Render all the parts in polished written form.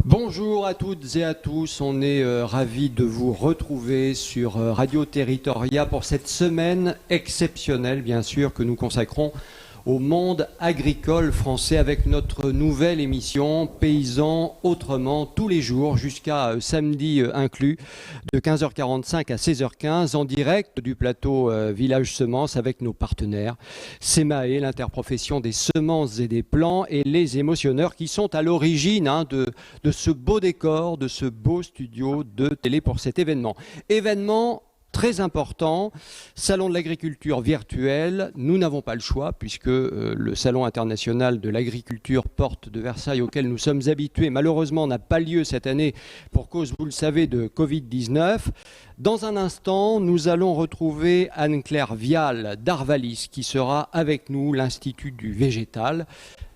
Bonjour à toutes et à tous, on est ravis de vous retrouver sur Radio Territoria pour cette semaine exceptionnelle, bien sûr, que nous consacrons au monde agricole français avec notre nouvelle émission Paysans autrement, tous les jours jusqu'à samedi inclus, de 15h45 à 16h15 en direct du plateau Village Semences avec nos partenaires SEMAE, l'interprofession des semences et des plants, et les émotionneurs qui sont à l'origine de ce beau décor, de ce beau studio de télé pour cet événement. Événement très important, Salon de l'agriculture virtuel. Nous n'avons pas le choix puisque le Salon international de l'agriculture porte de Versailles auquel nous sommes habitués, malheureusement, n'a pas lieu cette année pour cause, vous le savez, de Covid-19. Dans un instant, nous allons retrouver Anne-Claire Vial d'Arvalis qui sera avec nous, l'Institut du végétal.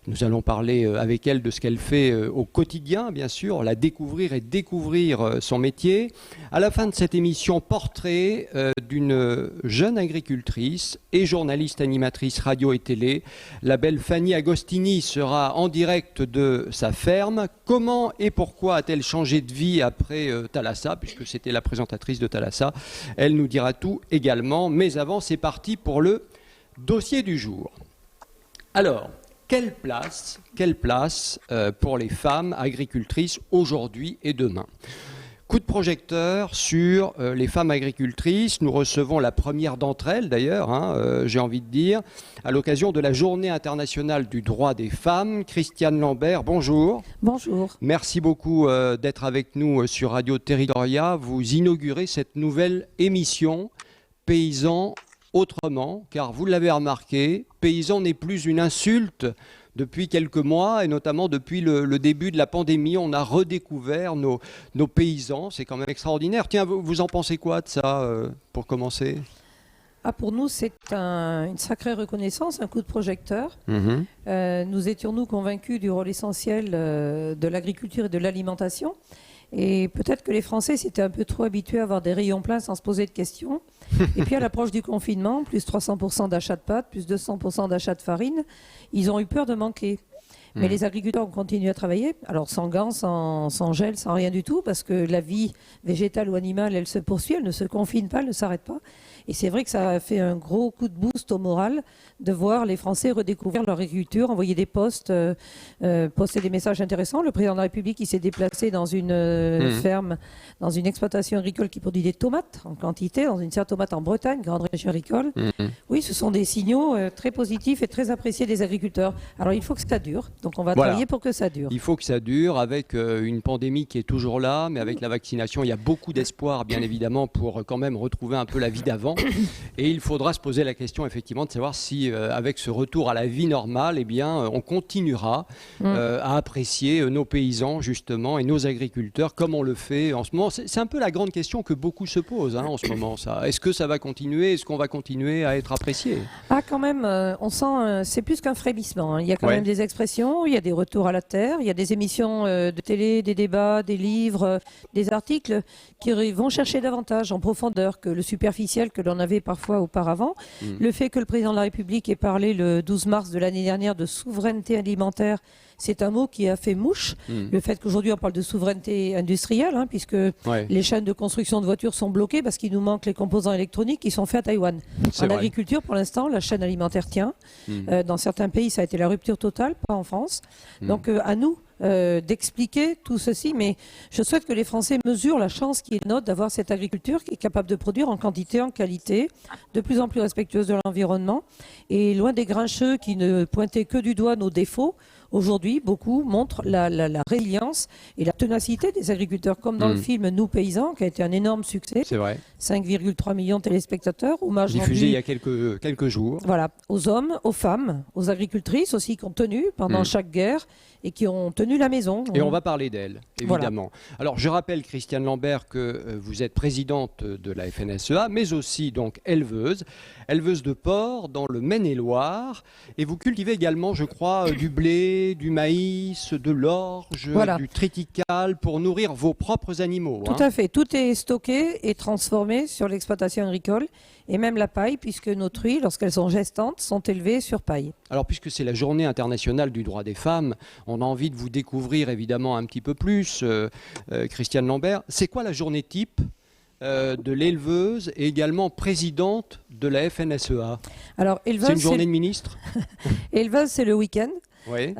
Nous allons parler avec elle de ce qu'elle fait au quotidien, bien sûr, la découvrir et découvrir son métier. À la fin de cette émission, portrait d'une jeune agricultrice et journaliste animatrice radio et télé. La belle Fanny Agostini sera en direct de sa ferme. Comment et pourquoi a-t-elle changé de vie après Thalassa, puisque c'était la présentatrice de Thalassa. Elle nous dira tout également. Mais avant, c'est parti pour le dossier du jour. Alors, quelle place pour les femmes agricultrices aujourd'hui et demain? Coup de projecteur sur les femmes agricultrices. Nous recevons la première d'entre elles, d'ailleurs, j'ai envie de dire, à l'occasion de la Journée internationale du droit des femmes. Christiane Lambert, bonjour. Bonjour. Merci beaucoup d'être avec nous sur Radio Territoria. Vous inaugurez cette nouvelle émission Paysans autrement, car vous l'avez remarqué, paysan n'est plus une insulte depuis quelques mois, et notamment depuis le début de la pandémie. On a redécouvert nos paysans, c'est quand même extraordinaire. Tiens, vous en pensez quoi de ça, pour commencer ? Pour nous, c'est une sacrée reconnaissance, un coup de projecteur. Nous étions, convaincus du rôle essentiel de l'agriculture et de l'alimentation. Et peut-être que les Français s'étaient un peu trop habitués à avoir des rayons pleins sans se poser de questions. Et puis à l'approche du confinement, plus 300% d'achat de pâtes, plus 200% d'achat de farine, ils ont eu peur de manquer. Mais les agriculteurs ont continué à travailler, alors sans gants, sans gel, sans rien du tout, parce que la vie végétale ou animale, elle se poursuit, elle ne se confine pas, elle ne s'arrête pas. Et c'est vrai que ça a fait un gros coup de boost au moral de voir les Français redécouvrir leur agriculture, envoyer des posts, poster des messages intéressants. Le président de la République, il s'est déplacé dans une ferme, dans une exploitation agricole qui produit des tomates en quantité, dans une serre tomate en Bretagne, grande région agricole. Oui, ce sont des signaux très positifs et très appréciés des agriculteurs. Alors il faut que ça dure, donc on va travailler pour que ça dure. Il faut que ça dure avec une pandémie qui est toujours là, mais avec la vaccination, il y a beaucoup d'espoir, bien évidemment, pour quand même retrouver un peu la vie d'avant. Et il faudra se poser la question, effectivement, de savoir si, avec ce retour à la vie normale, eh bien, on continuera à apprécier nos paysans, justement, et nos agriculteurs, comme on le fait en ce moment. C'est un peu la grande question que beaucoup se posent en ce moment, ça. Est-ce que ça va continuer? Est-ce qu'on va continuer à être apprécié? Quand même, on sent, c'est plus qu'un frémissement. Il y a quand même des expressions, il y a des retours à la terre, il y a des émissions de télé, des débats, des livres, des articles qui vont chercher davantage en profondeur que le superficiel que l'on avait parfois auparavant. Le fait que le président de la République ait parlé le 12 mars de l'année dernière de souveraineté alimentaire, c'est un mot qui a fait mouche. Le fait qu'aujourd'hui on parle de souveraineté industrielle, puisque les chaînes de construction de voitures sont bloquées parce qu'il nous manque les composants électroniques qui sont faits à Taïwan. En agriculture, pour l'instant, la chaîne alimentaire tient. Dans certains pays, ça a été la rupture totale, pas en France. Donc à nous d'expliquer tout ceci, mais je souhaite que les Français mesurent la chance qui est nôtre d'avoir cette agriculture qui est capable de produire en quantité, en qualité, de plus en plus respectueuse de l'environnement, et loin des grincheux qui ne pointaient que du doigt nos défauts. Aujourd'hui, beaucoup montrent la résilience et la ténacité des agriculteurs, comme dans le film Nous paysans, qui a été un énorme succès. C'est vrai. 5,3 millions de téléspectateurs. Hommage diffusé il y a quelques jours. Voilà, aux hommes, aux femmes, aux agricultrices aussi qui ont tenu pendant chaque guerre et qui ont tenu la maison. Et on va parler d'elles, évidemment. Voilà. Alors, je rappelle, Christiane Lambert, que vous êtes présidente de la FNSEA, mais aussi donc éleveuse de porc dans le Maine-et-Loire. Et vous cultivez également, je crois, du blé, blé, du maïs, de l'orge, Voilà. du triticale pour nourrir vos propres animaux. Tout à fait. Tout est stocké et transformé sur l'exploitation agricole et même la paille, puisque nos truies, lorsqu'elles sont gestantes, sont élevées sur paille. Alors, puisque c'est la journée internationale du droit des femmes, on a envie de vous découvrir évidemment un petit peu plus, Christiane Lambert. C'est quoi la journée type de l'éleveuse et également présidente de la FNSEA? Alors, C'est une journée de ministre? élevage, c'est le week-end. Oui.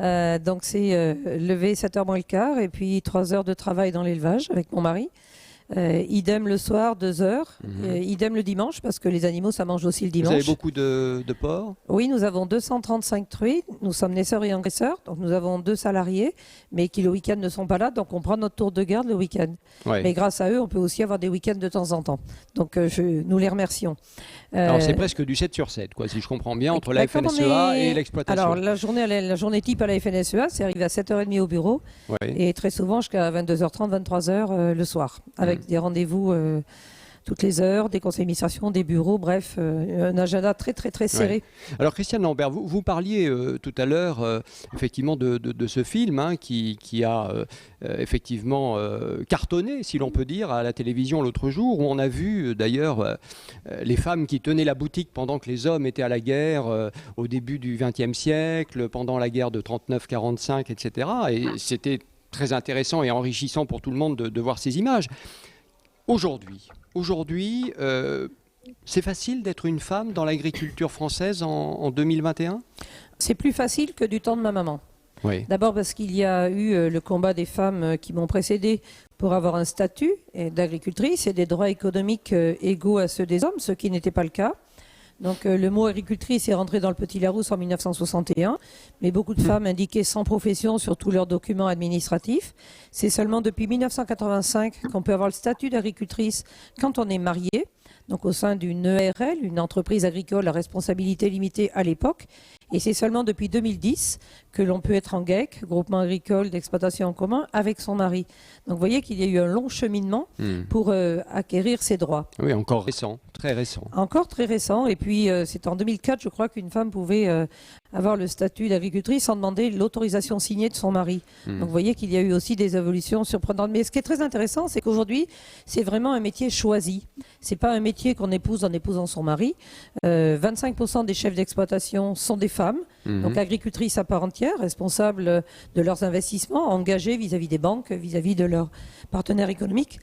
Donc, c'est lever 7h moins le quart et puis 3 heures de travail dans l'élevage avec mon mari. Idem le soir, 2 heures. Idem le dimanche, parce que les animaux, ça mange aussi le dimanche. Vous avez beaucoup de porcs? Oui, nous avons 235 truies. Nous sommes naisseurs et engraisseurs. Donc, nous avons 2 salariés, mais qui le week-end ne sont pas là. Donc, on prend notre tour de garde le week-end. Ouais. Mais grâce à eux, on peut aussi avoir des week-ends de temps en temps. Donc, nous les remercions. Alors, c'est presque du 7 sur 7, quoi, si je comprends bien, entre la comme on FNSEA est- et l'exploitation. Alors, la journée type à la FNSEA, c'est arrivé à 7h30 au bureau. Ouais. Et très souvent jusqu'à 22h30, 23h le soir, avec des rendez-vous toutes les heures, des conseils d'administration, des bureaux, bref, un agenda très très très serré. Ouais. Alors Christiane Lambert, vous parliez tout à l'heure effectivement de ce film qui a effectivement cartonné, si l'on peut dire, à la télévision l'autre jour, où on a vu d'ailleurs les femmes qui tenaient la boutique pendant que les hommes étaient à la guerre au début du XXe siècle, pendant la guerre de 39-45, etc. Et c'était très intéressant et enrichissant pour tout le monde de voir ces images. Aujourd'hui, c'est facile d'être une femme dans l'agriculture française en 2021? C'est plus facile que du temps de ma maman. Oui. D'abord parce qu'il y a eu le combat des femmes qui m'ont précédée pour avoir un statut d'agricultrice et des droits économiques égaux à ceux des hommes, ce qui n'était pas le cas. Donc le mot agricultrice est rentré dans le Petit Larousse en 1961, mais beaucoup de femmes indiquaient sans profession sur tous leurs documents administratifs. C'est seulement depuis 1985 qu'on peut avoir le statut d'agricultrice quand on est marié, donc au sein d'une EARL, une entreprise agricole à responsabilité limitée à l'époque. Et c'est seulement depuis 2010 que l'on peut être en GAEC, groupement agricole d'exploitation en commun, avec son mari. Donc vous voyez qu'il y a eu un long cheminement pour acquérir ces droits. Oui, encore récent, très récent. Encore très récent. Et puis c'est en 2004, je crois, qu'une femme pouvait avoir le statut d'agricultrice sans demander l'autorisation signée de son mari. Donc vous voyez qu'il y a eu aussi des évolutions surprenantes. Mais ce qui est très intéressant, c'est qu'aujourd'hui, c'est vraiment un métier choisi. C'est pas un métier qu'on épouse en épousant son mari. 25% des chefs d'exploitation sont des femmes, donc agricultrices à part entière, responsables de leurs investissements, engagées vis-à-vis des banques, vis-à-vis de leurs partenaires économiques.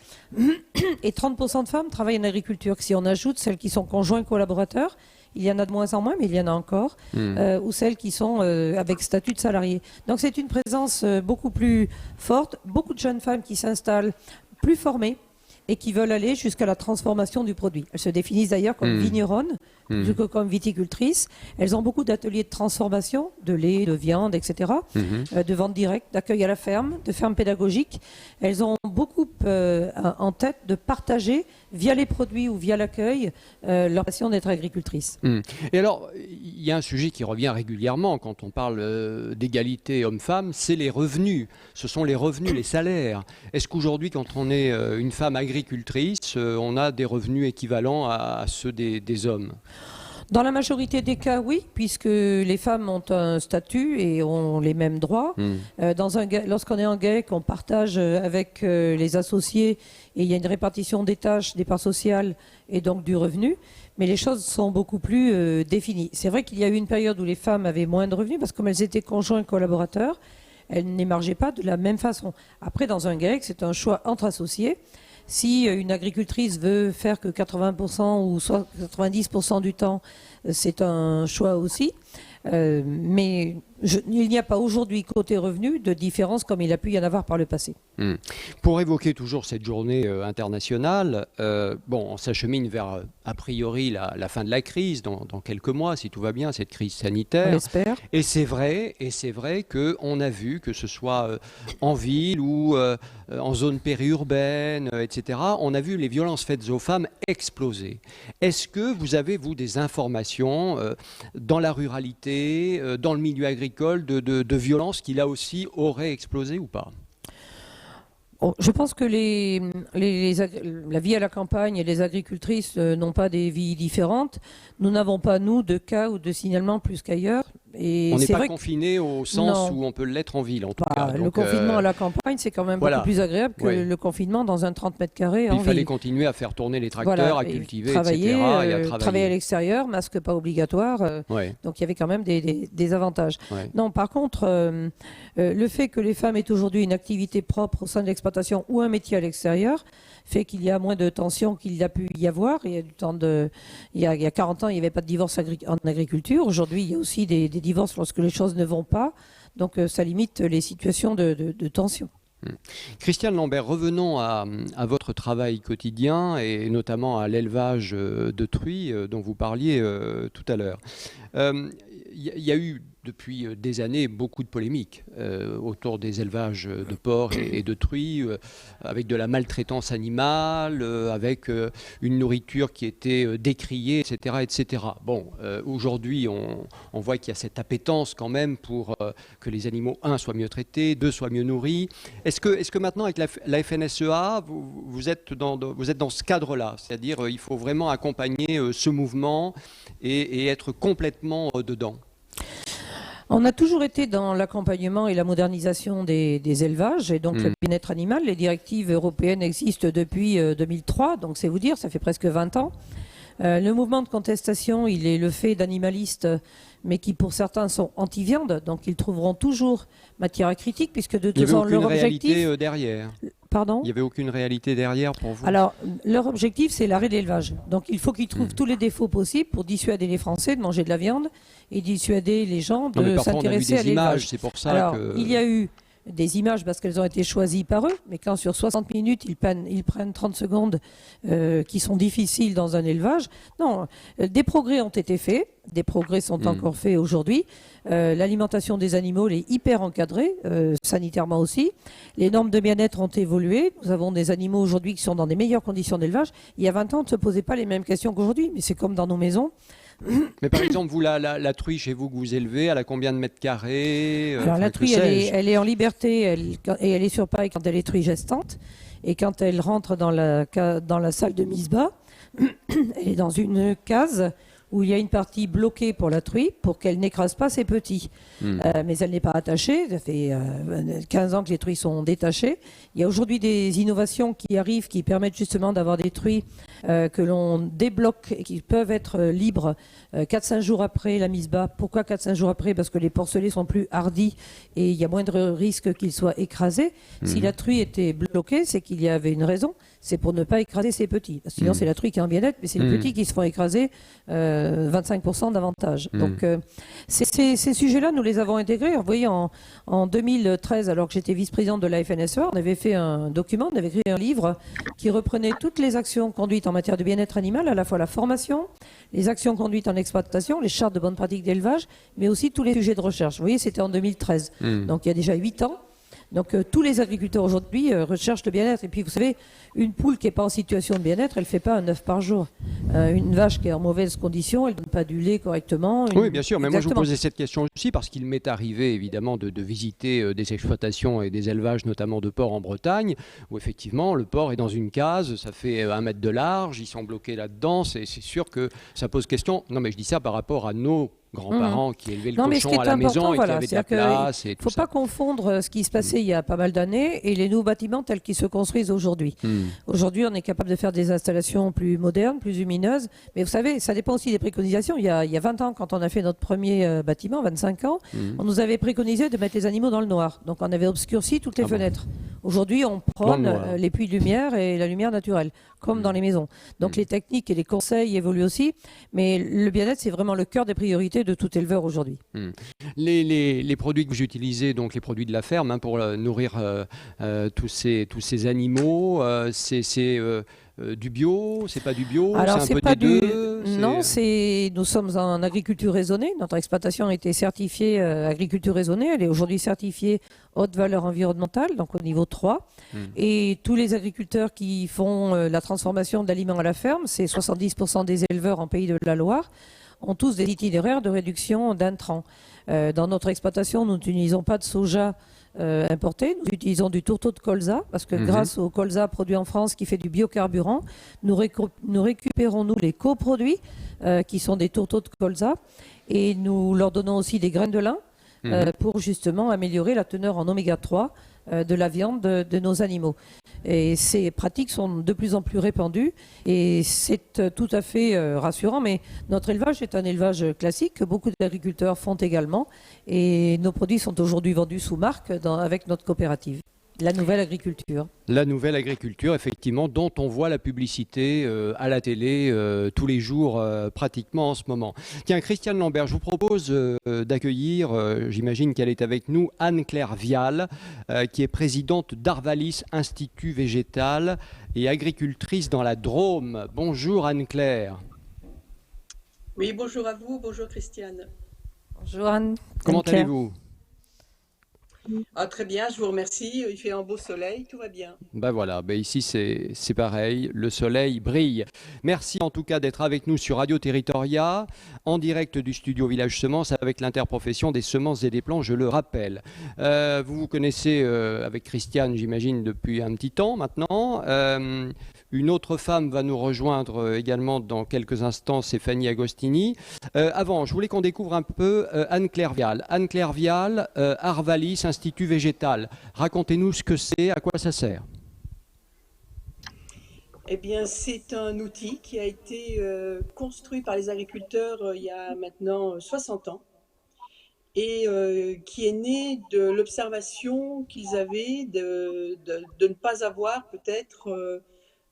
Et 30% de femmes travaillent en agriculture. Si on ajoute celles qui sont conjoints collaborateurs, il y en a de moins en moins, mais il y en a encore, ou celles qui sont avec statut de salarié. Donc c'est une présence beaucoup plus forte, beaucoup de jeunes femmes qui s'installent plus formées et qui veulent aller jusqu'à la transformation du produit. Elles se définissent d'ailleurs comme vigneronnes, plutôt que comme viticultrices. Elles ont beaucoup d'ateliers de transformation, de lait, de viande, etc., de vente directe, d'accueil à la ferme, de ferme pédagogique. Elles ont beaucoup en tête de partager, via les produits ou via l'accueil, leur passion d'être agricultrice. Et alors, il y a un sujet qui revient régulièrement quand on parle d'égalité homme-femme, c'est les revenus. Ce sont les revenus, les salaires. Est-ce qu'aujourd'hui, quand on est une femme agricultrice, on a des revenus équivalents à ceux des hommes? Dans la majorité des cas, oui, puisque les femmes ont un statut et ont les mêmes droits. Lorsqu'on est en GAEC, on partage avec les associés et il y a une répartition des tâches, des parts sociales et donc du revenu. Mais les choses sont beaucoup plus définies. C'est vrai qu'il y a eu une période où les femmes avaient moins de revenus parce que comme elles étaient conjoints collaborateurs, elles n'émargeaient pas de la même façon. Après, dans un GAEC, c'est un choix entre associés. Si une agricultrice veut faire que 80% ou soit 90% du temps, c'est un choix aussi. Mais il n'y a pas aujourd'hui, côté revenu, de différence comme il a pu y en avoir par le passé. Pour évoquer toujours cette journée internationale, on s'achemine vers, a priori, la fin de la crise, dans quelques mois, si tout va bien, cette crise sanitaire. On l'espère. Et c'est vrai qu'on a vu, que ce soit en ville ou en zone périurbaine, etc., on a vu les violences faites aux femmes exploser. Est-ce que vous avez, vous, des informations dans la ruralité, dans le milieu agricole, de violences qui, là aussi, auraient explosé ou pas? Je pense que la vie à la campagne et les agricultrices n'ont pas des vies différentes. Nous n'avons pas, nous, de cas ou de signalements plus qu'ailleurs. Et On n'est c'est pas vrai confiné au sens non. où on peut l'être en ville, en tout Bah, cas. le Donc, confinement à la campagne, c'est quand même voilà. beaucoup plus agréable que Ouais. le confinement dans un 30 mètres carrés Puis en il fallait ville. continuer à faire tourner les tracteurs, Voilà, à et cultiver, travailler, etc., et à travailler à travailler. l'extérieur, masque pas obligatoire. Ouais, Donc il y avait quand même des avantages. ouais. Non, par contre, le fait que les femmes aient aujourd'hui une activité propre au sein de l'exploitation ou un métier à l'extérieur fait qu'il y a moins de tensions qu'il y a pu y avoir. Il y a, il y a 40 ans, il n'y avait pas de divorce en agriculture. Aujourd'hui, il y a aussi des divorces lorsque les choses ne vont pas. Donc ça limite les situations de tension. Christiane Lambert, revenons à votre travail quotidien et notamment à l'élevage de truies dont vous parliez tout à l'heure. Il y a eu depuis des années beaucoup de polémiques autour des élevages de porcs et de truies, avec de la maltraitance animale, avec une nourriture qui était décriée, etc. etc. Bon, aujourd'hui, on voit qu'il y a cette appétence quand même pour que les animaux, un, soient mieux traités, deux, soient mieux nourris. Est-ce que maintenant, avec la FNSEA, vous êtes dans ce cadre-là? C'est-à-dire il faut vraiment accompagner ce mouvement et être complètement dedans? On a toujours été dans l'accompagnement et la modernisation des élevages et donc le bien-être animal. Les directives européennes existent depuis 2003, donc c'est vous dire, ça fait presque 20 ans. Le mouvement de contestation, il est le fait d'animalistes, mais qui pour certains sont anti-viande, donc ils trouveront toujours matière à critique, puisque de toute façon leur objectif... Il n'y avait aucune réalité derrière. Pardon ? Il n'y avait aucune réalité derrière pour vous? Alors, leur objectif, c'est l'arrêt de l'élevage. Donc, il faut qu'ils trouvent tous les défauts possibles pour dissuader les Français de manger de la viande et dissuader les gens de s'intéresser à l'élevage. C'est pour ça Alors, que... il y a eu des images parce qu'elles ont été choisies par eux, mais quand sur 60 minutes, ils prennent 30 secondes qui sont difficiles dans un élevage, non, des progrès ont été faits, des progrès sont encore faits aujourd'hui. L'alimentation des animaux est hyper encadrée, sanitairement aussi. Les normes de bien-être ont évolué. Nous avons des animaux aujourd'hui qui sont dans des meilleures conditions d'élevage. Il y a 20 ans, on ne se posait pas les mêmes questions qu'aujourd'hui, mais c'est comme dans nos maisons. Mais par exemple, vous, la truie chez vous que vous élevez, elle a combien de mètres carrés? Alors la truie, elle est en liberté et elle est sur paille quand elle est truie gestante. Et quand elle rentre dans la salle de mise bas, elle est dans une case où il y a une partie bloquée pour la truie pour qu'elle n'écrase pas ses petits. Mais elle n'est pas attachée. Ça fait 15 ans que les truies sont détachées. Il y a aujourd'hui des innovations qui arrivent qui permettent justement d'avoir des truies que l'on débloque et qui peuvent être libres 4-5 jours après la mise bas. Pourquoi 4-5 jours après? Parce que les porcelets sont plus hardis et il y a moindre risque qu'ils soient écrasés. Si la truie était bloquée, c'est qu'il y avait une raison. C'est pour ne pas écraser ses petits. Sinon, c'est la truie qui est en bien-être, mais c'est les petits qui se font écraser 25% davantage. Donc, ces sujets-là, nous les avons intégrés. Vous voyez, en 2013, alors que j'étais vice-présidente de la FNSEA, on avait fait un document, on avait écrit un livre qui reprenait toutes les actions conduites en matière de bien-être animal, à la fois la formation, les actions conduites en exploitation, les chartes de bonnes pratiques d'élevage, mais aussi tous les sujets de recherche. Vous voyez, c'était en 2013. Donc, il y a déjà 8 ans. Donc tous les agriculteurs aujourd'hui recherchent le bien-être. Et puis vous savez, une poule qui n'est pas en situation de bien-être, elle ne fait pas un œuf par jour. Une vache qui est en mauvaise condition, elle ne donne pas du lait correctement. Oui, bien sûr. Mais Exactement. moi, je vous posais cette question aussi parce qu'il m'est arrivé évidemment de visiter des exploitations et des élevages, notamment de porcs en Bretagne, où effectivement le porc est dans une case, ça fait 1 mètre de large, ils sont bloqués là-dedans. C'est sûr que ça pose question. Non, mais je dis ça par rapport à nos grands-parents qui élevaient le cochon à la maison et qui avaient de la place. Il ne faut pas confondre ce qui se passait il y a pas mal d'années et les nouveaux bâtiments tels qu'ils se construisent aujourd'hui. Aujourd'hui, on est capable de faire des installations plus modernes, plus lumineuses. Mais vous savez, ça dépend aussi des préconisations. Il y a 20 ans, quand on a fait notre premier bâtiment, 25 ans, on nous avait préconisé de mettre les animaux dans le noir. Donc on avait obscurci toutes les fenêtres. Aujourd'hui, on prône les puits de lumière et la lumière naturelle, comme dans les maisons. Donc les techniques et les conseils évoluent aussi. Mais le bien-être, c'est vraiment le cœur des priorités de tout éleveur aujourd'hui. Les produits que vous utilisez, donc les produits de la ferme, pour nourrir tous ces animaux, c'est du bio, c'est pas du bio, alors c'est un peu des deux. Non, nous sommes en agriculture raisonnée. Notre exploitation a été certifiée agriculture raisonnée. Elle est aujourd'hui certifiée haute valeur environnementale, donc au niveau 3. Et tous les agriculteurs qui font la transformation d'aliments à la ferme, c'est 70% des éleveurs en Pays de la Loire, ont tous des itinéraires de réduction d'intrants. Dans notre exploitation, nous n'utilisons pas de soja importé, nous utilisons du tourteau de colza, parce que grâce au colza produit en France qui fait du biocarburant, nous récupérons les coproduits qui sont des tourteaux de colza. et nous leur donnons aussi des graines de lin pour justement améliorer la teneur en oméga 3 de la viande de nos animaux. Et ces pratiques sont de plus en plus répandues et c'est tout à fait rassurant. Mais notre élevage est un élevage classique que beaucoup d'agriculteurs font également. Et nos produits sont aujourd'hui vendus sous marque avec notre coopérative. La nouvelle agriculture. La nouvelle agriculture, effectivement, dont on voit la publicité à la télé tous les jours pratiquement en ce moment. Tiens, Christiane Lambert, je vous propose d'accueillir, j'imagine qu'elle est avec nous, Anne-Claire Vial, qui est présidente d'Arvalis Institut Végétal et agricultrice dans la Drôme. Bonjour Anne-Claire. Oui, bonjour à vous, bonjour Christiane. Bonjour Anne. Comment allez-vous ? Ah, très bien, je vous remercie. Il fait un beau soleil, tout va bien. Ben voilà, ben ici c'est pareil, le soleil brille. Merci en tout cas d'être avec nous sur Radio Territoria, en direct du studio Village Semences avec l'interprofession des semences et des plants, je le rappelle. Vous vous connaissez avec Christiane, j'imagine, depuis un petit temps maintenant. Une autre femme va nous rejoindre également dans quelques instants, c'est Fanny Agostini. Avant, je voulais qu'on découvre un peu Anne-Claire Vial. Anne-Claire Vial, Arvalis, Institut Végétal. Racontez-nous ce que c'est, à quoi ça sert. Eh bien, c'est un outil qui a été construit par les agriculteurs il y a maintenant 60 ans et qui est né de l'observation qu'ils avaient de ne pas avoir peut-être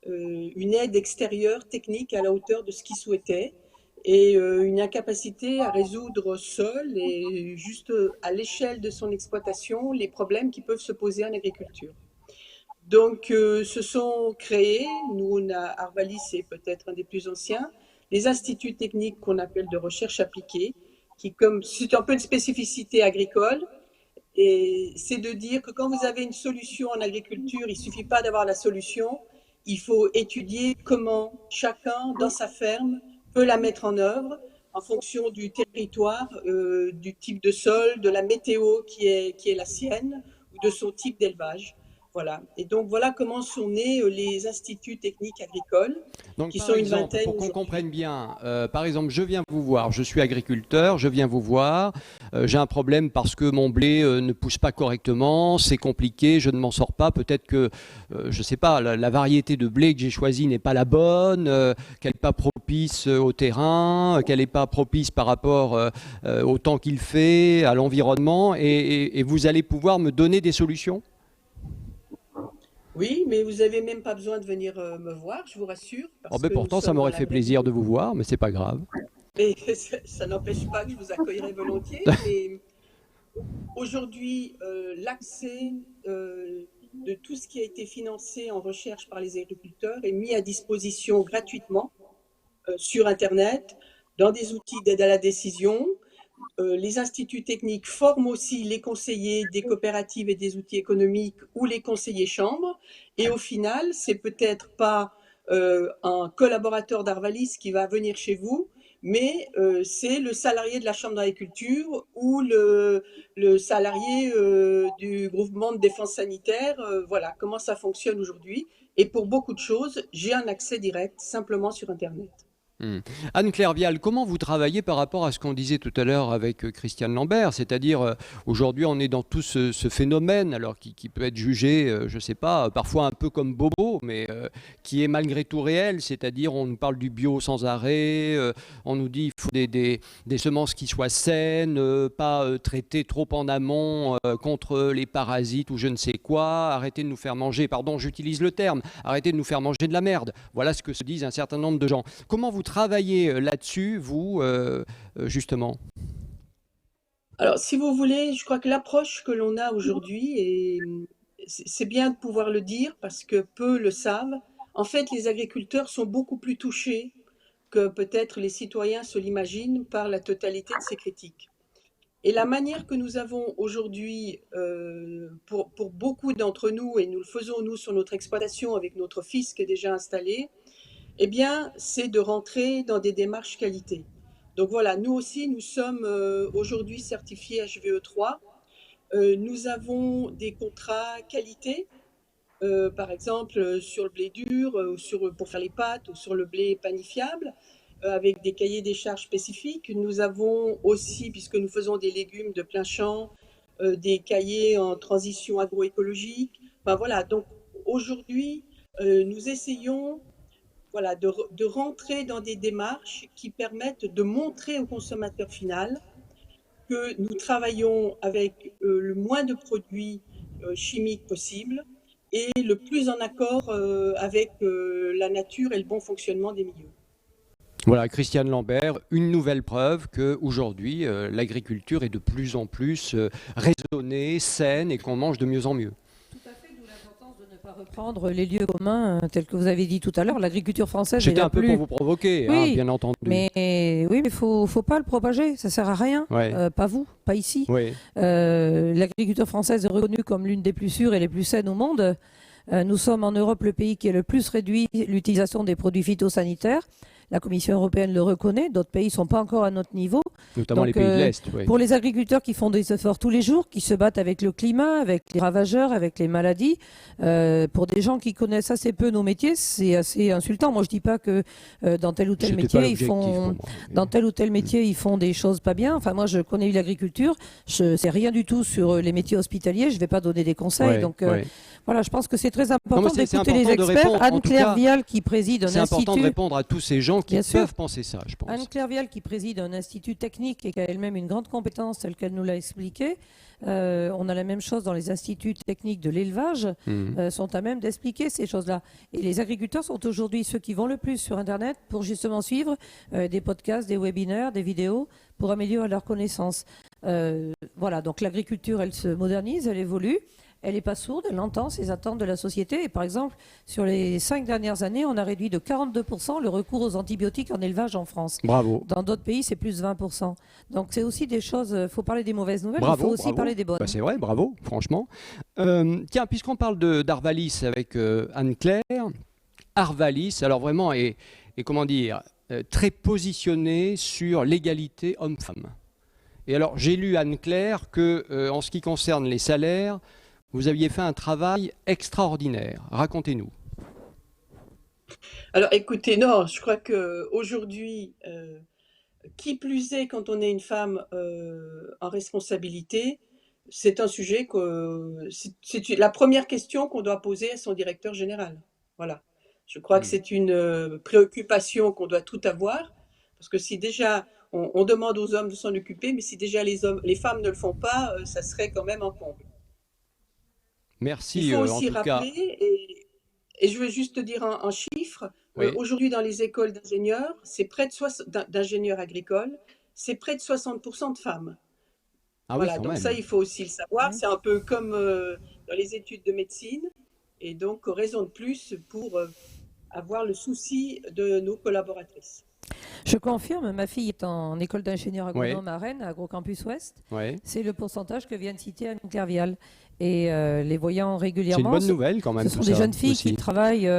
une aide extérieure technique à la hauteur de ce qu'ils souhaitaient et une incapacité à résoudre seul et juste à l'échelle de son exploitation les problèmes qui peuvent se poser en agriculture. Donc, se sont créés, nous on a Arvalis, c'est peut-être un des plus anciens, les instituts techniques qu'on appelle de recherche appliquée, qui comme c'est un peu de spécificité agricole, et c'est de dire que quand vous avez une solution en agriculture, il ne suffit pas d'avoir la solution, il faut étudier comment chacun dans sa ferme peut la mettre en œuvre en fonction du territoire, du type de sol, de la météo qui est la sienne ou de son type d'élevage. Voilà. Et donc voilà comment sont nés les instituts techniques agricoles, Donc, qui par sont une exemple, vingtaine pour qu'on aujourd'hui. comprenne bien, par exemple, je viens vous voir, je suis agriculteur, je viens vous voir, j'ai un problème parce que mon blé ne pousse pas correctement, c'est compliqué, je ne m'en sors pas, peut-être que, je ne sais pas, la variété de blé que j'ai choisie n'est pas la bonne, qu'elle n'est pas propice au terrain, qu'elle n'est pas propice par rapport au temps qu'il fait, à l'environnement, et vous allez pouvoir me donner des solutions ? Oui, mais vous n'avez même pas besoin de venir me voir, je vous rassure, Oh parce ben que nous pourtant, ça sommes dans m'aurait la fait vraie vie. plaisir de vous voir, mais c'est pas grave. Et ça n'empêche pas que je vous accueillerai volontiers, mais aujourd'hui, l'accès de tout ce qui a été financé en recherche par les agriculteurs est mis à disposition gratuitement sur Internet, dans des outils d'aide à la décision. Les instituts techniques forment aussi les conseillers des coopératives et des outils économiques ou les conseillers chambres. Et au final, c'est peut-être pas un collaborateur d'Arvalis qui va venir chez vous, mais c'est le salarié de la chambre d'agriculture ou le salarié du groupement de défense sanitaire. Voilà comment ça fonctionne aujourd'hui. Et pour beaucoup de choses, j'ai un accès direct simplement sur Internet. Anne-Claire Vial, comment vous travaillez par rapport à ce qu'on disait tout à l'heure avec Christiane Lambert? C'est-à-dire, aujourd'hui, on est dans tout ce phénomène, alors qui peut être jugé, je ne sais pas, parfois un peu comme bobo, mais qui est malgré tout réel. C'est-à-dire, on nous parle du bio sans arrêt, on nous dit qu'il faut des semences qui soient saines, pas traitées trop en amont contre les parasites ou je ne sais quoi, arrêtez de nous faire manger, pardon, j'utilise le terme, arrêtez de nous faire manger de la merde. Voilà ce que se disent un certain nombre de gens. Comment vous travaillez là-dessus, vous, justement? Alors, si vous voulez, je crois que l'approche que l'on a aujourd'hui, et c'est bien de pouvoir le dire parce que peu le savent, en fait, les agriculteurs sont beaucoup plus touchés que peut-être les citoyens se l'imaginent par la totalité de ces critiques. Et la manière que nous avons aujourd'hui, pour beaucoup d'entre nous, et nous le faisons nous sur notre exploitation avec notre fils qui est déjà installé, eh bien, c'est de rentrer dans des démarches qualité. Donc voilà, nous aussi, nous sommes aujourd'hui certifiés HVE3. Nous avons des contrats qualité, par exemple sur le blé dur, pour faire les pâtes, ou sur le blé panifiable. avec des cahiers des charges spécifiques. Nous avons aussi, puisque nous faisons des légumes de plein champ, des cahiers en transition agroécologique. Enfin, voilà, donc aujourd'hui, nous essayons voilà, de rentrer dans des démarches qui permettent de montrer au consommateur final que nous travaillons avec le moins de produits chimiques possible et le plus en accord avec la nature et le bon fonctionnement des milieux. Voilà, Christiane Lambert, une nouvelle preuve qu'aujourd'hui, l'agriculture est de plus en plus raisonnée, saine et qu'on mange de mieux en mieux. Tout à fait, d'où l'importance de ne pas reprendre les lieux communs, tels que vous avez dit tout à l'heure. L'agriculture française C'était est un peu pour vous provoquer, oui, hein, bien entendu. Mais oui, mais faut pas le propager, ça sert à rien. Ouais. Pas vous, pas ici. Oui. L'agriculture française est reconnue comme l'une des plus sûres et les plus saines au monde. Nous sommes en Europe le pays qui a le plus réduit l'utilisation des produits phytosanitaires. La Commission européenne le reconnaît, d'autres pays ne sont pas encore à notre niveau. Notamment les pays de l'Est. Oui. Pour les agriculteurs qui font des efforts tous les jours, qui se battent avec le climat, avec les ravageurs, avec les maladies, pour des gens qui connaissent assez peu nos métiers, c'est assez insultant. Moi, je ne dis pas que dans tel ou tel métier, ils font des choses pas bien. Enfin, moi, je connais l'agriculture, je ne sais rien du tout sur les métiers hospitaliers, je ne vais pas donner des conseils. Ouais, donc, ouais. Voilà, je pense que c'est très important d'écouter les de experts. répondre, Anne-Claire Vial, qui préside un C'est institut... important de répondre à tous ces gens qui Bien sûr. peuvent penser ça, je pense. Anne-Claire Vial, qui préside un institut technique et qui a elle-même une grande compétence, telle qu'elle nous l'a expliqué. On a la même chose dans les instituts techniques de l'élevage, sont à même d'expliquer ces choses-là. Et les agriculteurs sont aujourd'hui ceux qui vont le plus sur Internet pour justement suivre des podcasts, des webinaires, des vidéos, pour améliorer leurs connaissances. Voilà, donc l'agriculture, elle se modernise, elle évolue. Elle n'est pas sourde, elle entend ces attentes de la société. Et par exemple, sur les 5 dernières années, on a réduit de 42% le recours aux antibiotiques en élevage en France. Bravo. Dans d'autres pays, c'est plus 20%. Donc c'est aussi des choses, il faut parler des mauvaises nouvelles, Bravo, il faut aussi bravo. parler des bonnes. Bah, c'est vrai, bravo, franchement. Tiens, puisqu'on parle d'Arvalis avec Anne-Claire, Arvalis, alors vraiment, est comment dire, très positionné sur l'égalité homme-femme. Et alors, j'ai lu, Anne-Claire, que en ce qui concerne les salaires, vous aviez fait un travail extraordinaire. Racontez-nous. Alors écoutez, non, je crois qu'aujourd'hui, qui plus est quand on est une femme en responsabilité, c'est un sujet c'est la première question qu'on doit poser à son directeur général. Voilà. Je crois que c'est une préoccupation qu'on doit tout avoir, parce que si déjà on demande aux hommes de s'en occuper, mais si déjà les femmes ne le font pas, ça serait quand même un comble. Merci. Il faut aussi en tout rappeler, cas. et je veux juste te dire un chiffre, Oui. aujourd'hui dans les écoles d'ingénieurs, d'ingénieurs agricoles, c'est près de 60% de femmes. Ah Voilà, oui, quand donc même. ça, il faut aussi le savoir. Oui. C'est un peu comme dans les études de médecine, et donc raison de plus pour avoir le souci de nos collaboratrices. Je confirme, ma fille est en école d'ingénieur agronome à Rennes, à AgroCampus Ouest. Ouais. C'est le pourcentage que vient de citer Anne-Claire Vial. Et les voyant C'est une régulièrement, bonne nouvelle quand même. ce sont tout des ça, jeunes filles aussi. qui travaillent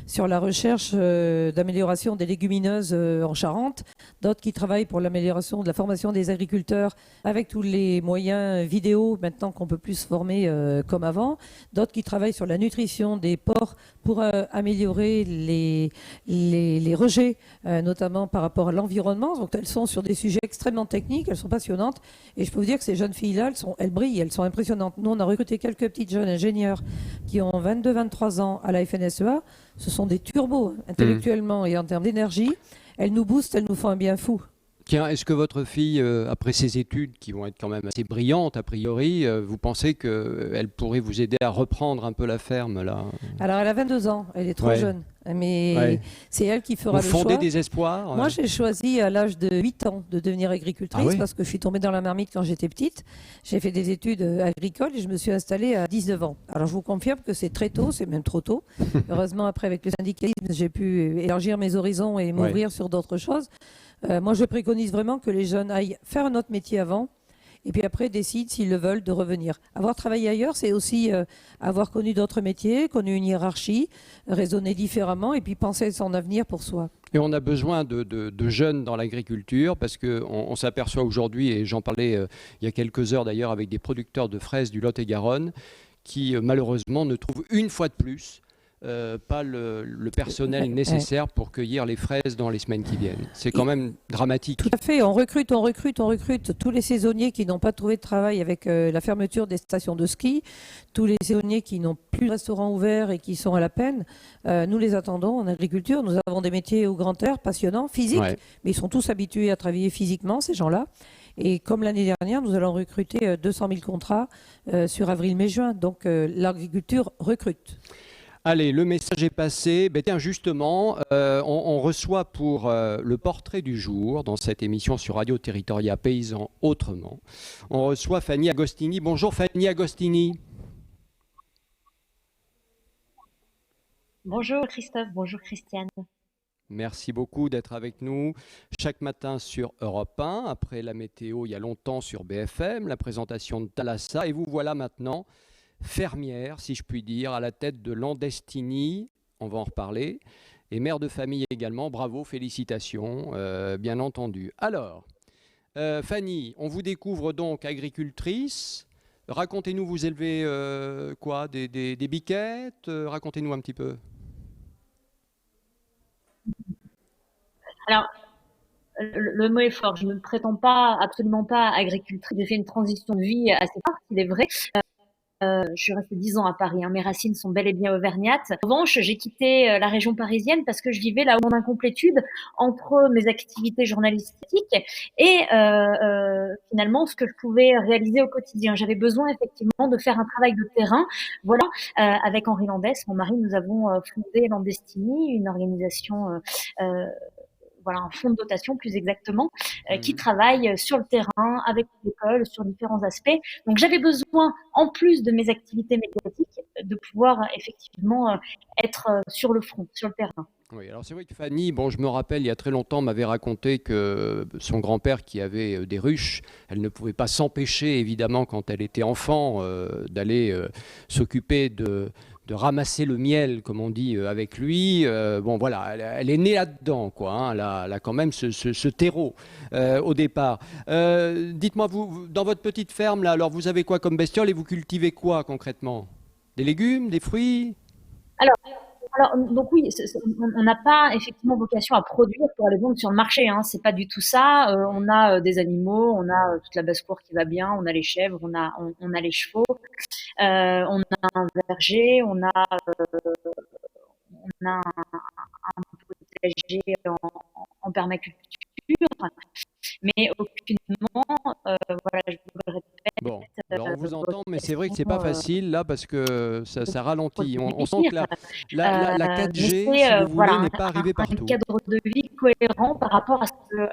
sur la recherche d'amélioration des légumineuses en Charente, d'autres qui travaillent pour l'amélioration de la formation des agriculteurs avec tous les moyens vidéo maintenant qu'on peut plus se former comme avant, d'autres qui travaillent sur la nutrition des porcs pour améliorer les rejets, notamment par rapport à l'environnement. Donc elles sont sur des sujets extrêmement techniques, elles sont passionnantes et je peux vous dire que ces jeunes filles-là, elles brillent, elles sont impressionnantes. Nous, on a recruté quelques petites jeunes ingénieurs qui ont 22-23 ans à la FNSEA. Ce sont des turbos intellectuellement et en termes d'énergie. Elles nous boostent, elles nous font un bien fou. Tiens, est-ce que votre fille, après ses études, qui vont être quand même assez brillantes a priori, vous pensez qu'elle pourrait vous aider à reprendre un peu la ferme là? Alors, elle a 22 ans, elle est trop jeune, mais c'est elle qui fera vous le choix. fondez des espoirs? Moi, j'ai choisi à l'âge de 8 ans de devenir agricultrice parce que je suis tombée dans la marmite quand j'étais petite. J'ai fait des études agricoles et je me suis installée à 19 ans. Alors, je vous confirme que c'est très tôt, c'est même trop tôt. Heureusement, après, avec le syndicalisme, j'ai pu élargir mes horizons et m'ouvrir sur d'autres choses. Moi, je préconise vraiment que les jeunes aillent faire un autre métier avant et puis après décident s'ils le veulent de revenir. Avoir travaillé ailleurs, c'est aussi avoir connu d'autres métiers, connu une hiérarchie, raisonner différemment et puis penser à son avenir pour soi. Et on a besoin de jeunes dans l'agriculture parce qu'on s'aperçoit aujourd'hui, et j'en parlais il y a quelques heures d'ailleurs avec des producteurs de fraises du Lot-et-Garonne, qui malheureusement ne trouvent une fois de plus pas le personnel nécessaire pour cueillir les fraises dans les semaines qui viennent. C'est quand même dramatique. Tout à fait, on recrute tous les saisonniers qui n'ont pas trouvé de travail avec la fermeture des stations de ski, tous les saisonniers qui n'ont plus de restaurant ouvert et qui sont à la peine. Nous les attendons en agriculture. Nous avons des métiers au grand air, passionnants, physiques, mais ils sont tous habitués à travailler physiquement, ces gens-là. Et comme l'année dernière, nous allons recruter 200 000 contrats sur avril, mai, juin. Donc l'agriculture recrute. Allez, le message est passé. Ben, tiens, justement, on reçoit pour le portrait du jour, dans cette émission sur Radio Territoria Paysan Autrement, on reçoit Fanny Agostini. Bonjour Fanny Agostini. Bonjour Christophe, bonjour Christiane. Merci beaucoup d'être avec nous chaque matin sur Europe 1. Après la météo, il y a longtemps sur BFM, la présentation de Thalassa. Et vous voilà maintenant fermière, si je puis dire, à la tête de Landestini, on va en reparler, et mère de famille également. Bravo, félicitations, bien entendu. Alors, Fanny, on vous découvre donc agricultrice. Racontez-nous, vous élevez quoi, des biquettes? Racontez-nous un petit peu. Alors, le mot est fort. Je ne prétends pas, absolument pas agricultrice. J'ai fait une transition de vie assez forte, il est vrai. Je suis restée 10 ans à Paris. Mes racines sont bel et bien auvergnates. En revanche, j'ai quitté la région parisienne parce que je vivais là où mon incomplétude entre mes activités journalistiques et finalement ce que je pouvais réaliser au quotidien. J'avais besoin effectivement de faire un travail de terrain. Voilà, avec Henri Landès, mon mari, nous avons fondé Landestini, une organisation voilà, un fonds de dotation plus exactement, qui travaille sur le terrain, avec l'école, sur différents aspects. Donc j'avais besoin, en plus de mes activités médiatiques, de pouvoir effectivement être sur le front, sur le terrain. Oui, alors c'est vrai que Fanny, bon, je me rappelle, il y a très longtemps, m'avait raconté que son grand-père qui avait des ruches, elle ne pouvait pas s'empêcher, évidemment, quand elle était enfant, d'aller s'occuper de ramasser le miel, comme on dit, avec lui. Bon, voilà, elle est née là-dedans, quoi. Hein, elle a quand même ce terreau au départ. Dites-moi, vous, dans votre petite ferme, là, alors vous avez quoi comme bestiole et vous cultivez quoi concrètement? Des légumes, des fruits? Alors, donc oui, on n'a pas effectivement vocation à produire pour aller vendre sur le marché. Hein, c'est pas du tout ça. On a des animaux, on a toute la basse-cour qui va bien, on a les chèvres, on a les chevaux, on a un verger, on a un potager en permaculture, mais aucunement, voilà, je vous le répète. Bon, alors on vous entend, mais c'est vrai que c'est pas facile là parce que ça ralentit. On sent que la 4G, si vous voulez, voilà, n'est pas arrivée partout. Un cadre de vie cohérent par rapport à ce que...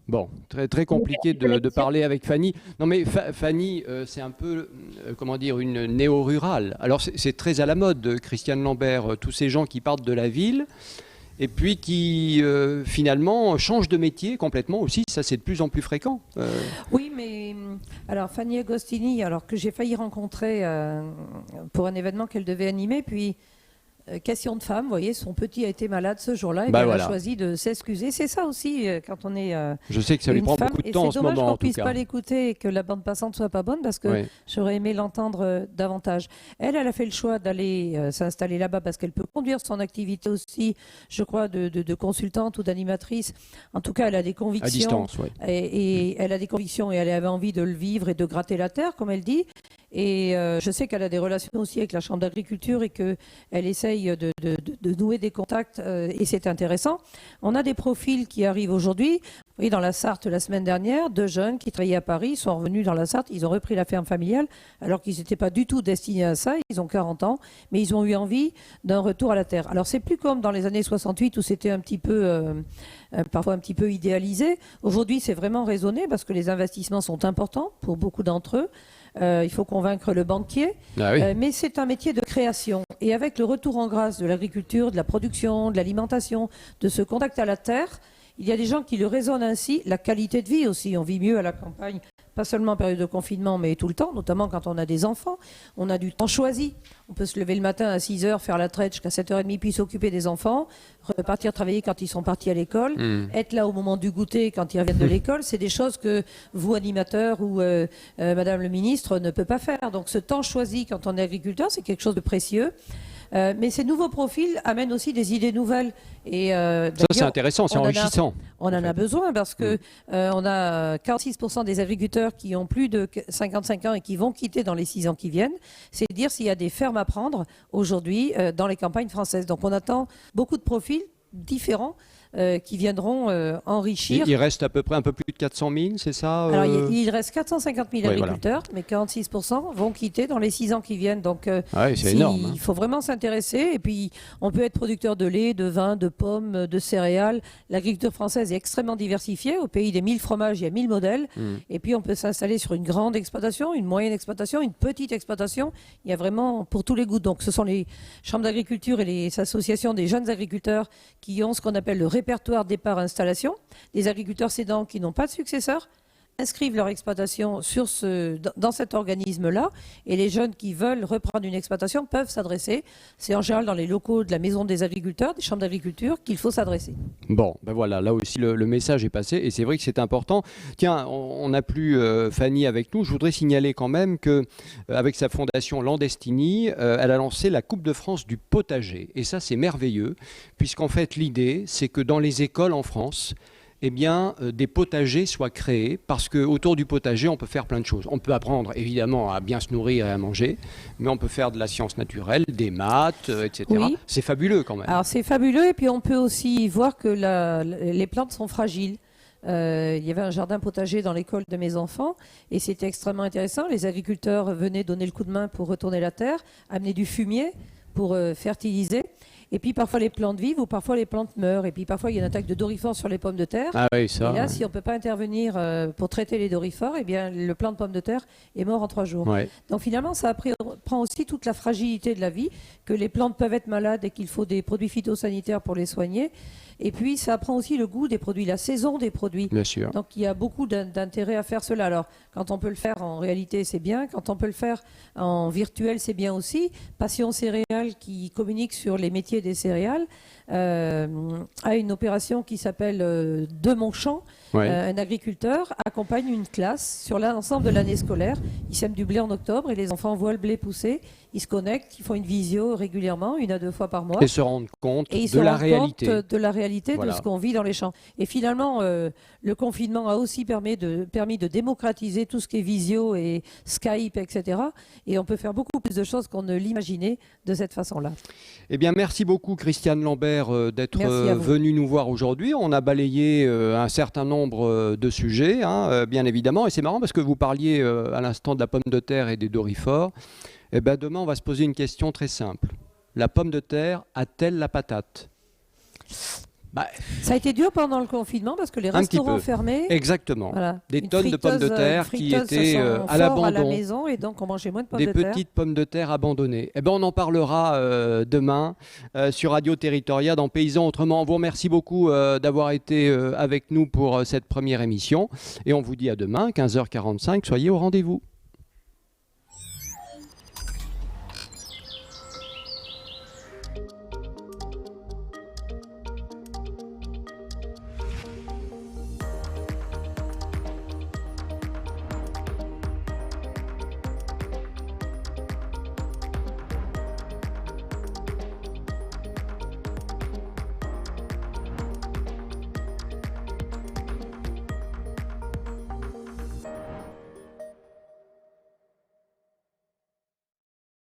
Bon, très compliqué de parler avec Fanny. Non mais Fanny, c'est un peu, comment dire, une néo-rurale. Alors c'est très à la mode, Christiane Lambert, tous ces gens qui partent de la ville et puis qui finalement changent de métier complètement aussi. Ça, c'est de plus en plus fréquent. Oui, mais alors Fanny Agostini, alors que j'ai failli rencontrer pour un événement qu'elle devait animer, puis... question de femme, vous voyez, son petit a été malade ce jour-là et elle a choisi de s'excuser. C'est ça aussi quand on est je sais que ça lui prend beaucoup de temps en ce moment. C'est dommage qu'on ne puisse pas l'écouter et que la bande passante soit pas bonne parce que j'aurais aimé l'entendre davantage. Elle a fait le choix d'aller s'installer là-bas parce qu'elle peut conduire son activité aussi, je crois, de consultante ou d'animatrice. En tout cas, elle a des convictions. À distance, oui. Et elle a des convictions et elle avait envie de le vivre et de gratter la terre, comme elle dit. Et je sais qu'elle a des relations aussi avec la Chambre d'agriculture et qu'elle essaye de nouer des contacts et c'est intéressant. On a des profils qui arrivent aujourd'hui. Vous voyez, dans la Sarthe, la semaine dernière, 2 jeunes qui travaillaient à Paris sont revenus dans la Sarthe. Ils ont repris la ferme familiale alors qu'ils n'étaient pas du tout destinés à ça. Ils ont 40 ans, mais ils ont eu envie d'un retour à la terre. Alors, c'est plus comme dans les années 68 où c'était un petit peu, parfois un petit peu idéalisé. Aujourd'hui, c'est vraiment raisonné parce que les investissements sont importants pour beaucoup d'entre eux. Il faut convaincre le banquier, mais c'est un métier de création. Et avec le retour en grâce de l'agriculture, de la production, de l'alimentation, de ce contact à la terre, il y a des gens qui le raisonnent ainsi. La qualité de vie aussi, on vit mieux à la campagne pas seulement en période de confinement, mais tout le temps, notamment quand on a des enfants. On a du temps choisi. On peut se lever le matin à 6 heures, faire la traite jusqu'à 7h30, puis s'occuper des enfants, repartir travailler quand ils sont partis à l'école, être là au moment du goûter quand ils reviennent de l'école. C'est des choses que vous, animateurs ou Madame le ministre, ne peut pas faire. Donc ce temps choisi quand on est agriculteur, c'est quelque chose de précieux. Mais ces nouveaux profils amènent aussi des idées nouvelles. Et, ça, c'est intéressant, c'est enrichissant. On en a besoin parce que on a 46% des agriculteurs qui ont plus de 55 ans et qui vont quitter dans les 6 ans qui viennent. C'est dire s'il y a des fermes à prendre aujourd'hui dans les campagnes françaises. Donc on attend beaucoup de profils différents qui viendront enrichir. Il reste à peu près un peu plus de 400 000, c'est ça Alors il reste 450 000 agriculteurs, mais 46% vont quitter dans les 6 ans qui viennent. Donc c'est énorme. Il faut vraiment s'intéresser. Et puis on peut être producteur de lait, de vin, de pommes, de céréales. L'agriculture française est extrêmement diversifiée. Au pays des 1000 fromages, il y a 1000 modèles. Et puis on peut s'installer sur une grande exploitation, une moyenne exploitation, une petite exploitation. Il y a vraiment pour tous les goûts. Donc ce sont les chambres d'agriculture et les associations des jeunes agriculteurs qui ont ce qu'on appelle le répertoire départ installation. Les agriculteurs cédants qui n'ont pas de successeurs inscrivent leur exploitation dans cet organisme-là, et les jeunes qui veulent reprendre une exploitation peuvent s'adresser. C'est en général dans les locaux de la maison des agriculteurs, des chambres d'agriculture, qu'il faut s'adresser. Bon, ben voilà, là aussi le message est passé, et c'est vrai que c'est important. Tiens, on n'a plus Fanny avec nous. Je voudrais signaler quand même qu'avec sa fondation Landestini, elle a lancé la Coupe de France du potager. Et ça, c'est merveilleux, puisqu'en fait, l'idée, c'est que dans les écoles en France, des potagers soient créés, parce qu'autour du potager, on peut faire plein de choses. On peut apprendre, évidemment, à bien se nourrir et à manger, mais on peut faire de la science naturelle, des maths, etc. Oui. C'est fabuleux quand même. Alors c'est fabuleux, et puis on peut aussi voir que les plantes sont fragiles. Il y avait un jardin potager dans l'école de mes enfants, et c'était extrêmement intéressant. Les agriculteurs venaient donner le coup de main pour retourner la terre, amener du fumier pour fertiliser. Et puis parfois les plantes vivent ou parfois les plantes meurent. Et puis parfois il y a une attaque de dorifores sur les pommes de terre. Ah oui, ça. Et là, si on ne peut pas intervenir pour traiter les dorifores, eh bien le plant de pommes de terre est mort en 3 jours. Ouais. Donc finalement, ça prend aussi toute la fragilité de la vie, que les plantes peuvent être malades et qu'il faut des produits phytosanitaires pour les soigner. Et puis ça prend aussi le goût des produits, la saison des produits. Bien sûr. Donc il y a beaucoup d'intérêt à faire cela. Alors quand on peut le faire en réalité, c'est bien. Quand on peut le faire en virtuel, c'est bien aussi. Passion Céréales, qui communique sur les métiers des céréales, a une opération qui s'appelle De mon champ. Un agriculteur accompagne une classe sur l'ensemble de l'année scolaire. Il sème du blé en octobre et les enfants voient le blé pousser. Ils se connectent, ils font une visio régulièrement, 1 à 2 fois par mois. Et se rendent compte de la réalité. De la réalité Voilà. de ce qu'on vit dans les champs. Et finalement, le confinement a aussi permis de démocratiser tout ce qui est visio et Skype, etc. Et on peut faire beaucoup plus de choses qu'on ne l'imaginait de cette façon-là. Eh bien, merci beaucoup, Christiane Lambert, d'être Merci venue nous voir aujourd'hui. On a balayé un certain nombre de sujets, bien évidemment. Et c'est marrant parce que vous parliez à l'instant de la pomme de terre et des dorifores. Eh bien, demain, on va se poser une question très simple. La pomme de terre a-t-elle la patate ? Ça a été dur pendant le confinement parce que les restaurants fermés. Exactement. Voilà. Des tonnes de pommes de terre qui étaient à l'abandon. À la maison, et donc on mangeait moins de pommes de terre. Des petites pommes de terre abandonnées. Eh ben, on en parlera demain sur Radio Territoria dans Paysans Autrement. On vous remercie beaucoup d'avoir été avec nous pour cette première émission. Et on vous dit à demain, 15h45. Soyez au rendez-vous.